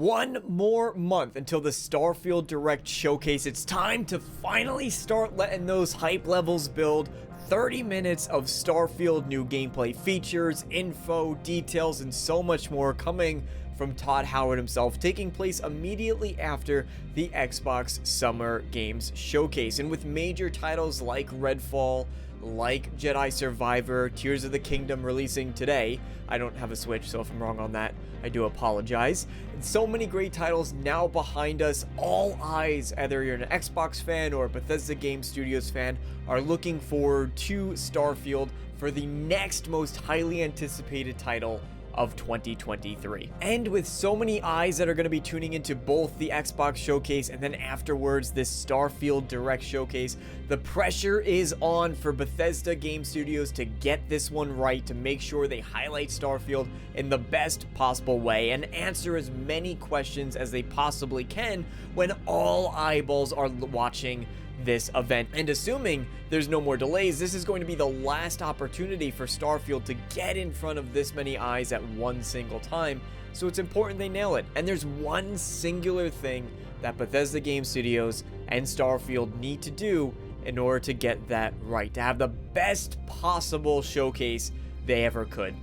One more month until the Starfield Direct Showcase. It's time to finally start letting those hype levels build. 30 minutes of Starfield new gameplay features, info, details, and so much more coming from Todd Howard himself, taking place immediately after the Xbox Summer Games Showcase. And with major titles like Redfall, like Jedi Survivor, Tears of the Kingdom releasing today. I don't have a Switch, so if I'm wrong on that, I do apologize. And so many great titles now behind us. All eyes, whether you're an Xbox fan or a Bethesda Game Studios fan, are looking forward to Starfield for the next most highly anticipated title of 2023. And with so many eyes that are going to be tuning into both the Xbox Showcase and then afterwards this Starfield Direct Showcase, the pressure is on for Bethesda Game Studios to get this one right, to make sure they highlight Starfield in the best possible way and answer as many questions as they possibly can when all eyeballs are watching this event. And assuming there's no more delays, this is going to be the last opportunity for Starfield to get in front of this many eyes at one single time, so it's important they nail it. And there's one singular thing that Bethesda Game Studios and Starfield need to do in order to get that right, to have the best possible showcase they ever could.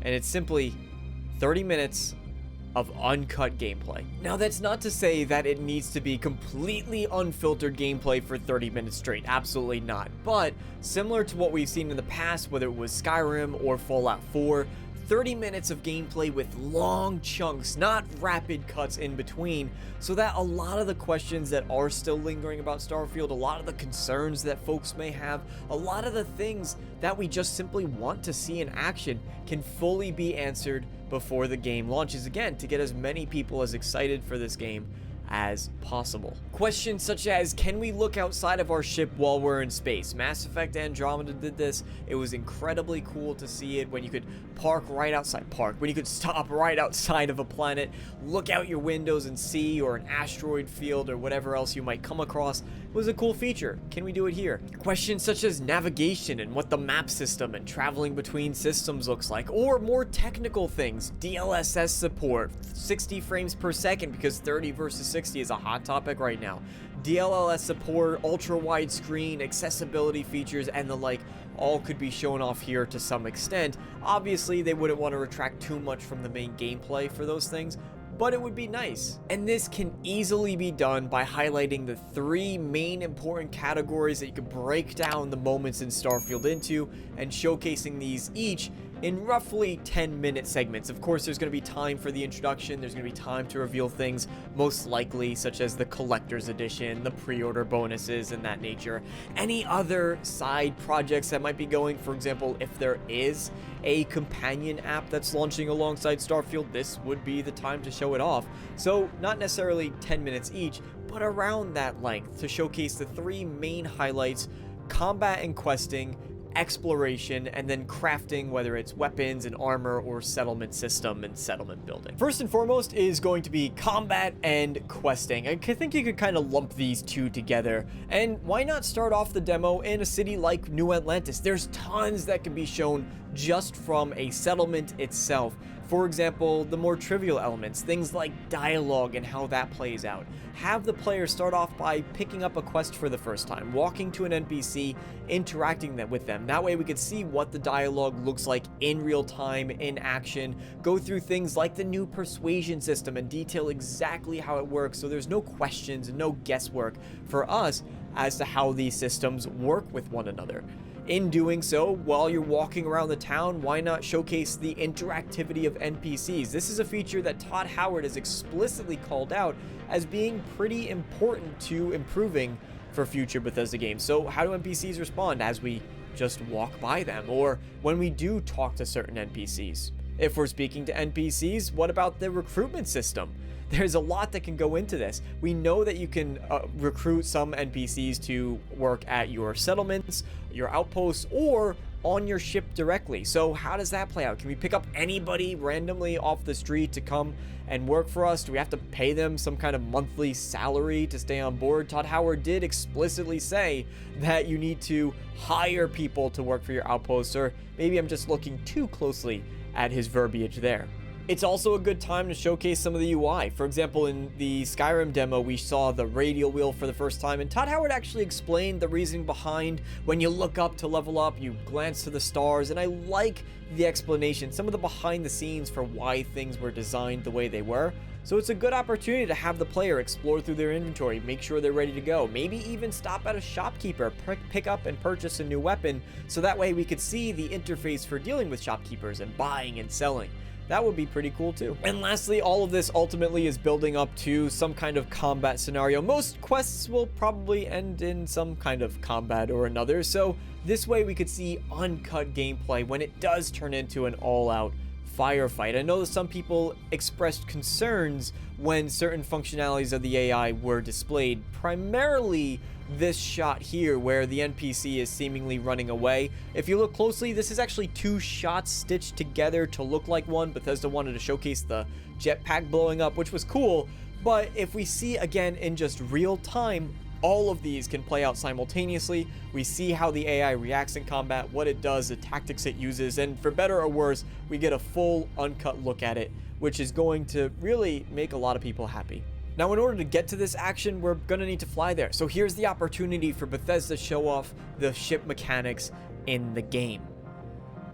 And it's simply 30 minutes of uncut gameplay. Now, that's not to say that it needs to be completely unfiltered gameplay for 30 minutes straight. Absolutely not. But similar to what we've seen in the past, whether it was Skyrim or Fallout 4, 30 minutes of gameplay with long chunks, not rapid cuts in between, so that a lot of the questions that are still lingering about Starfield, a lot of the concerns that folks may have, a lot of the things that we just simply want to see in action can fully be answered before the game launches again, to get as many people as excited for this game as possible. Questions such as, can we look outside of our ship while we're in space? Mass Effect Andromeda did this. It was incredibly cool to see it when you could when you could stop right outside of a planet, look out your windows and see, or an asteroid field or whatever else you might come across. It was a cool feature. Can we do it here? Questions such as navigation and what the map system and traveling between systems looks like, or more technical things, DLSS support, 60 frames per second, because 30 versus 60 is a hot topic right now. DLSS support, ultra wide screen, accessibility features, and the like, all could be shown off here to some extent. Obviously, they wouldn't want to retract too much from the main gameplay for those things, but it would be nice. And this can easily be done by highlighting the three main important categories that you could break down the moments in Starfield into, and showcasing these each in roughly 10-minute segments. Of course, there's going to be time for the introduction, there's going to be time to reveal things, most likely, such as the collector's edition, the pre-order bonuses, and that nature. Any other side projects that might be going, for example, if there is a companion app that's launching alongside Starfield, this would be the time to show it off. So, not necessarily 10 minutes each, but around that length, to showcase the three main highlights: combat and questing, exploration, and then crafting, whether it's weapons and armor or settlement system and settlement building. First and foremost is going to be combat and questing. I think you could kind of lump these two together. And why not start off the demo in a city like New Atlantis? There's tons that can be shown just from a settlement itself. For example, the more trivial elements, things like dialogue and how that plays out. Have the player start off by picking up a quest for the first time, walking to an NPC, interacting with them. That way we could see what the dialogue looks like in real time, in action, go through things like the new persuasion system and detail exactly how it works, so there's no questions and no guesswork for us as to how these systems work with one another. In doing so, while you're walking around the town, why not showcase the interactivity of NPCs? This is a feature that Todd Howard has explicitly called out as being pretty important to improving for future Bethesda games. So how do NPCs respond as we just walk by them, or when we do talk to certain NPCs? If we're speaking to NPCs, what about the recruitment system? There's a lot that can go into this. We know that you can recruit some NPCs to work at your settlements, your outposts, or on your ship directly. So how does that play out? Can we pick up anybody randomly off the street to come and work for us? Do we have to pay them some kind of monthly salary to stay on board? Todd Howard did explicitly say that you need to hire people to work for your outposts, or maybe I'm just looking too closely at his verbiage there. It's also a good time to showcase some of the UI. For example, in the Skyrim demo, we saw the radial wheel for the first time, and Todd Howard actually explained the reasoning behind when you look up to level up, you glance to the stars, and I like the explanation, some of the behind the scenes for why things were designed the way they were. So it's a good opportunity to have the player explore through their inventory, make sure they're ready to go, maybe even stop at a shopkeeper, pick up and purchase a new weapon, so that way we could see the interface for dealing with shopkeepers and buying and selling. That would be pretty cool too. And lastly, all of this ultimately is building up to some kind of combat scenario. Most quests will probably end in some kind of combat or another, so this way we could see uncut gameplay when it does turn into an all-out firefight. I know that some people expressed concerns when certain functionalities of the AI were displayed, primarily this shot here where the NPC is seemingly running away. If you look closely, this is actually two shots stitched together to look like one. Bethesda wanted to showcase the jetpack blowing up, which was cool, but if we see again in just real time, all of these can play out simultaneously. We see how the AI reacts in combat, what it does, the tactics it uses, and for better or worse, we get a full uncut look at it, which is going to really make a lot of people happy. Now, in order to get to this action, we're going to need to fly there. So here's the opportunity for Bethesda to show off the ship mechanics in the game.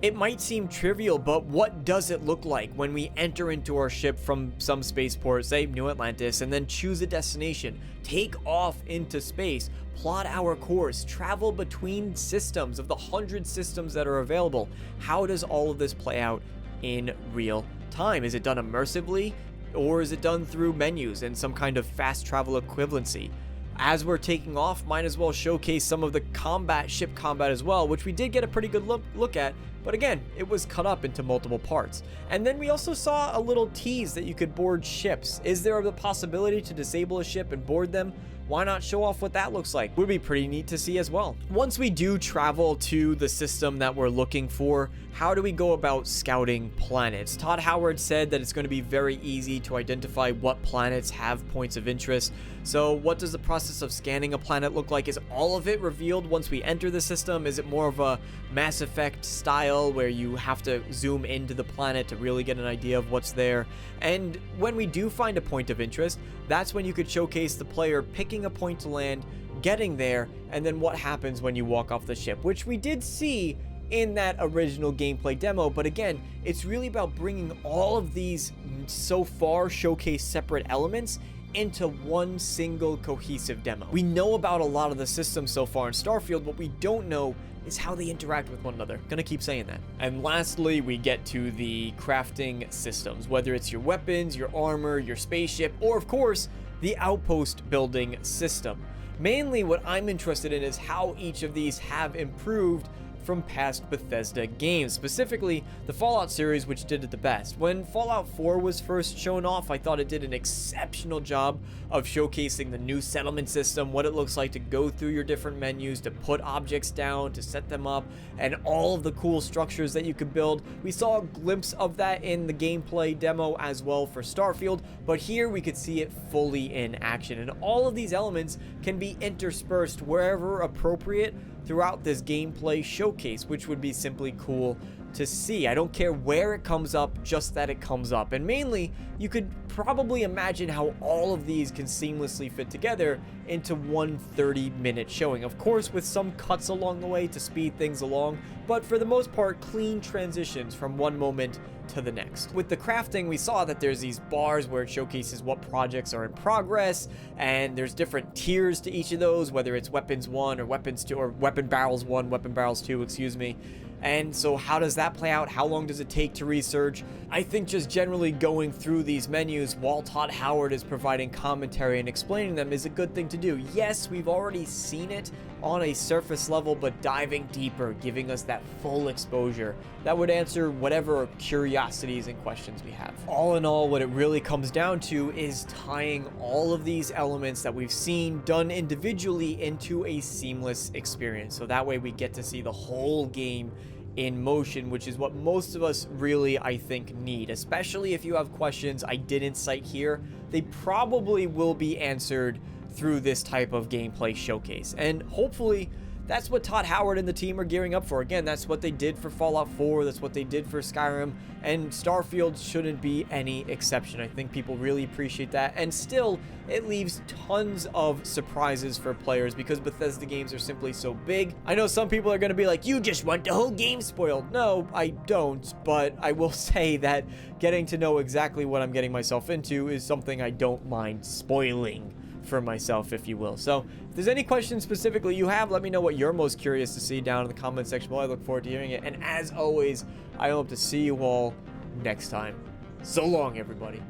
It might seem trivial, but what does it look like when we enter into our ship from some spaceport, say New Atlantis, and then choose a destination, take off into space, plot our course, travel between systems of the 100 systems that are available? How does all of this play out in real time? Is it done immersively, or is it done through menus and some kind of fast travel equivalency? As we're taking off, might as well showcase some of the combat, ship combat as well, which we did get a pretty good look at, but again, it was cut up into multiple parts. And then we also saw a little tease that you could board ships. Is there the possibility to disable a ship and board them? Why not show off what that looks like? Would be pretty neat to see as well. Once we do travel to the system that we're looking for, how do we go about scouting planets? Todd Howard said that it's going to be very easy to identify what planets have points of interest. So what does the process of scanning a planet look like? Is all of it revealed once we enter the system? Is it more of a Mass Effect style where you have to zoom into the planet to really get an idea of what's there? And when we do find a point of interest, that's when you could showcase the player picking a point to land, getting there, and then what happens when you walk off the ship, which we did see in that original gameplay demo. But again, it's really about bringing all of these so far showcased separate elements into one single cohesive demo. We know about a lot of the systems so far in Starfield. What we don't know is how they interact with one another. Gonna keep saying that. And lastly, we get to the crafting systems, whether it's your weapons, your armor, your spaceship, or of course, the outpost building system. Mainly what I'm interested in is how each of these have improved from past Bethesda games, specifically the Fallout series, which did it the best. When Fallout 4 was first shown off, I thought it did an exceptional job of showcasing the new settlement system, what it looks like to go through your different menus, to put objects down, to set them up, and all of the cool structures that you could build. We saw a glimpse of that in the gameplay demo as well for Starfield, but here we could see it fully in action, and all of these elements can be interspersed wherever appropriate throughout this gameplay showcase, which would be simply cool to see. I don't care where it comes up, just that it comes up. And mainly, you could probably imagine how all of these can seamlessly fit together into one 30-minute showing. Of course, with some cuts along the way to speed things along, but for the most part, clean transitions from one moment to the next. With the crafting, we saw that there's these bars where it showcases what projects are in progress, and there's different tiers to each of those, whether it's weapons 1 or weapons 2, or weapon barrels 1, weapon barrels 2, excuse me. And so how does that play out? How long does it take to research? I think just generally going through these menus while Todd Howard is providing commentary and explaining them is a good thing to do. Yes, we've already seen it on a surface level, but diving deeper, giving us that full exposure, that would answer whatever curiosities and questions we have. All in all, what it really comes down to is tying all of these elements that we've seen done individually into a seamless experience. So that way we get to see the whole game in motion, which is what most of us really, I think, need. Especially if you have questions I didn't cite here, they probably will be answered through this type of gameplay showcase. And hopefully that's what Todd Howard and the team are gearing up for. Again, that's what they did for Fallout 4, that's what they did for Skyrim, and Starfield shouldn't be any exception. I think people really appreciate that, and still, it leaves tons of surprises for players because Bethesda games are simply so big. I know some people are going to be like, you just want the whole game spoiled. No, I don't, but I will say that getting to know exactly what I'm getting myself into is something I don't mind spoiling for myself, if you will. So if there's any questions specifically you have, let me know what you're most curious to see down in the comment section below. I look forward to hearing it, and as always, I hope to see you all next time. So long, everybody.